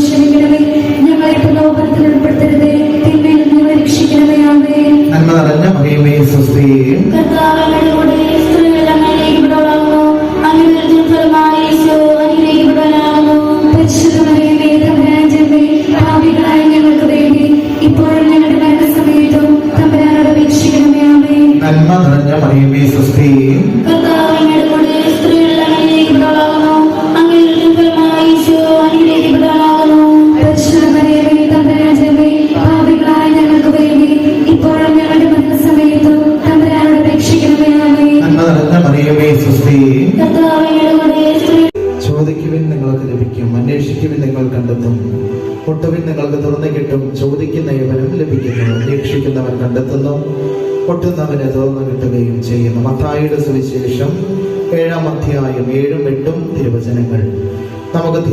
ക്ഷമിക്കണമേ. ഞങ്ങളെ പ്രലോഭനത്തിൽ ഉൾപ്പെടുത്തരുതേ, തിന്മയിൽ നിന്ന് ഞങ്ങളെ രക്ഷിക്കണമേ. ആമേൻ. നന്മ നിറഞ്ഞ മറിയമേ സ്വസ്തി. കർത്താവ് അങ്ങയുടെ സ്ത്രീകളിൽ അങ്ങ് അനുഗ്രഹിക്കപ്പെട്ടവളാകുന്നു. അങ്ങയുടെ ഫലമായി ഈശോ അനുഗ്രഹിക്കപ്പെട്ടവനാകുന്നു. പരിശുദ്ധ മറിയമേ, തമ്പുരാന്റെ അമ്മേ, പാപികളായ ഞങ്ങൾക്ക് വേണ്ടി ഇപ്പോഴും ഞങ്ങളുടെ മരണസമയത്തും തമ്പുരാനോട് അപേക്ഷിക്കണമേ. ആമേൻ. നന്മ നിറഞ്ഞ മറിയമേ സ്വസ്തി. കർത്താവ് അങ്ങയുടെ സ്ത്രീകളിൽ അങ്ങ് അനുഗ്രഹിക്കപ്പെട്ടവളാകുന്നു. അങ്ങയുടെ ഫലമായി ഈശോ അനുഗ്രഹിക്കപ്പെട്ടവനാകുന്നു. പരിശുദ്ധ മറിയമേ, തമ്പുരാന്റെ അമ്മേ, പാപികളായ ഞങ്ങൾക്ക് വേണ്ടി ഇപ്പോഴും ഞങ്ങളുടെ മരണസമയത്തും തമ്പുരാനോട് അപേക്ഷിക്കണമേ. ആമേൻ. നന്മ നിറഞ്ഞ മറിയമേ സ്വസ്തി. കർത്താവ് അങ്ങയുടെ സ്ത്രീ ചോദിക്കുവിൻ നിങ്ങൾക്ക് ലഭിക്കും, അന്വേഷിക്കുവിൻ നിങ്ങൾ കണ്ടെത്തും, മുട്ടുവിൻ നിങ്ങൾക്ക് തുറന്നു കിട്ടും. ചോദിക്കുന്ന ഏവനും ലഭിക്കുന്നു, അന്വേഷിക്കുന്നവൻ കണ്ടെത്തുന്നു, മുട്ടുന്നവന് തുറന്നു കിട്ടുകയും ചെയ്യുന്നു. മത്തായിയുടെ സുവിശേഷം 7-ാം അധ്യായം 7-8 തിരുവചനങ്ങൾ നമുക്ക്